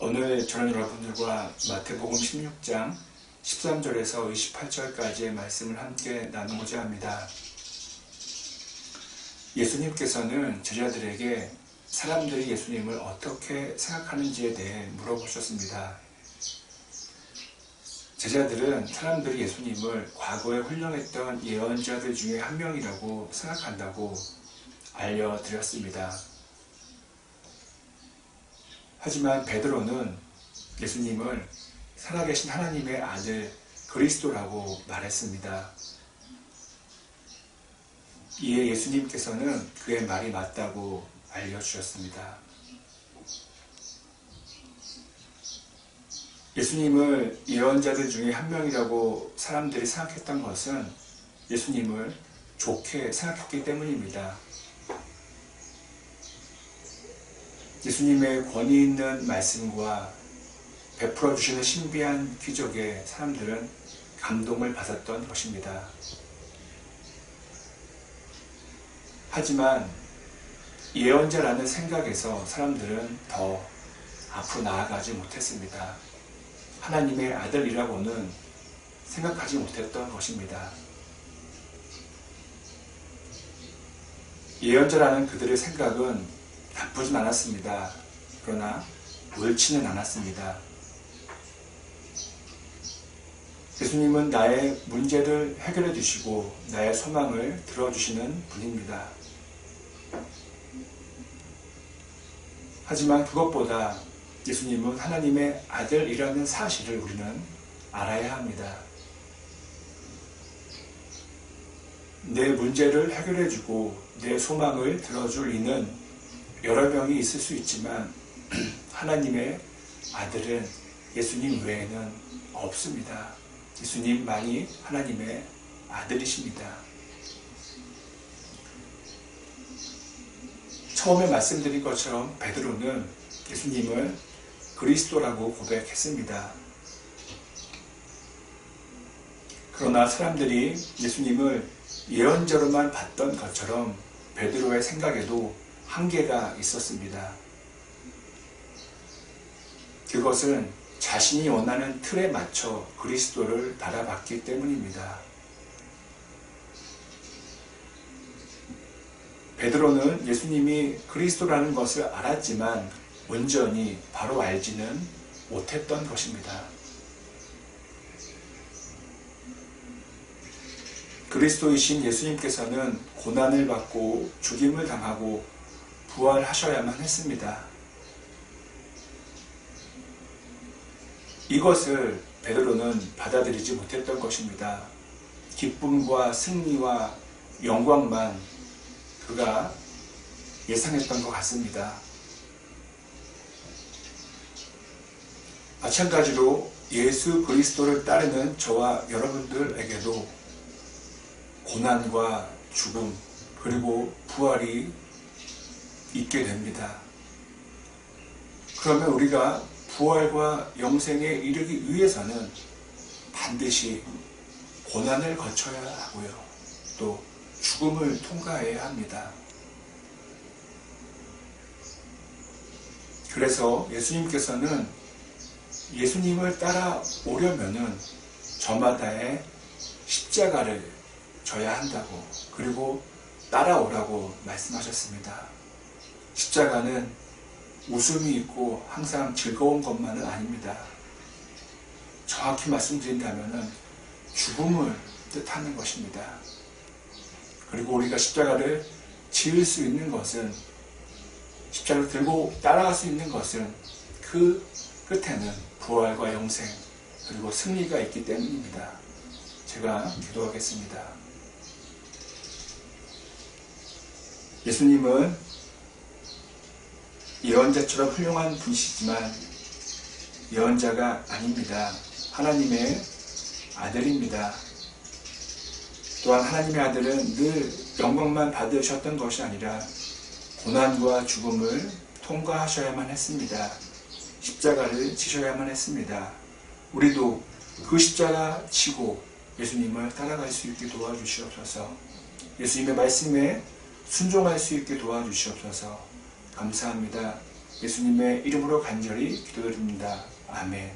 오늘 저는 여러분들과 마태복음 16장 13절에서 28절까지의 말씀을 함께 나누고자 합니다. 예수님께서는 제자들에게 사람들이 예수님을 어떻게 생각하는지에 대해 물어보셨습니다. 제자들은 사람들이 예수님을 과거에 훌륭했던 예언자들 중에 한 명이라고 생각한다고 알려드렸습니다. 하지만 베드로는 예수님을 살아계신 하나님의 아들 그리스도라고 말했습니다. 이에 예수님께서는 그의 말이 맞다고 알려주셨습니다. 예수님을 예언자들 중에 한 명이라고 사람들이 생각했던 것은 예수님을 좋게 생각했기 때문입니다. 예수님의 권위 있는 말씀과 베풀어 주시는 신비한 기적에 사람들은 감동을 받았던 것입니다. 하지만 예언자라는 생각에서 사람들은 더 앞으로 나아가지 못했습니다. 하나님의 아들이라고는 생각하지 못했던 것입니다. 예언자라는 그들의 생각은 나쁘진 않았습니다. 그러나 옳지는 않았습니다. 예수님은 나의 문제를 해결해 주시고 나의 소망을 들어주시는 분입니다. 하지만 그것보다 예수님은 하나님의 아들이라는 사실을 우리는 알아야 합니다. 내 문제를 해결해 주고 내 소망을 들어줄 이는 여러 명이 있을 수 있지만 하나님의 아들은 예수님 외에는 없습니다. 예수님만이 하나님의 아들이십니다. 처음에 말씀드린 것처럼 베드로는 예수님을 그리스도라고 고백했습니다. 그러나 사람들이 예수님을 예언자로만 봤던 것처럼 베드로의 생각에도 한계가 있었습니다. 그것은 자신이 원하는 틀에 맞춰 그리스도를 바라봤기 때문입니다. 베드로는 예수님이 그리스도라는 것을 알았지만 온전히 바로 알지는 못했던 것입니다. 그리스도이신 예수님께서는 고난을 받고 죽임을 당하고 부활하셔야만 했습니다. 이것을 베드로는 받아들이지 못했던 것입니다. 기쁨과 승리와 영광만 그가 예상했던 것 같습니다. 마찬가지로 예수 그리스도를 따르는 저와 여러분들에게도 고난과 죽음 그리고 부활이 있게 됩니다. 그러면 우리가 부활과 영생에 이르기 위해서는 반드시 고난을 거쳐야 하고요. 또 죽음을 통과해야 합니다. 그래서 예수님께서는 예수님을 따라오려면은 저마다의 십자가를 져야 한다고 그리고 따라오라고 말씀하셨습니다. 십자가는 웃음이 있고 항상 즐거운 것만은 아닙니다. 정확히 말씀드린다면 죽음을 뜻하는 것입니다. 그리고 우리가 십자가를 지을 수 있는 것은 십자가를 들고 따라갈 수 있는 것은 그 끝에는 부활과 영생 그리고 승리가 있기 때문입니다. 제가 기도하겠습니다. 예수님은 예언자처럼 훌륭한 분이시지만 예언자가 아닙니다. 하나님의 아들입니다. 또한 하나님의 아들은 늘 영광만 받으셨던 것이 아니라 고난과 죽음을 통과하셔야만 했습니다. 십자가를 지셔야만 했습니다. 우리도 그 십자가 지고 예수님을 따라갈 수 있게 도와주시옵소서. 예수님의 말씀에 순종할 수 있게 도와주시옵소서. 감사합니다. 예수님의 이름으로 간절히 기도드립니다. 아멘.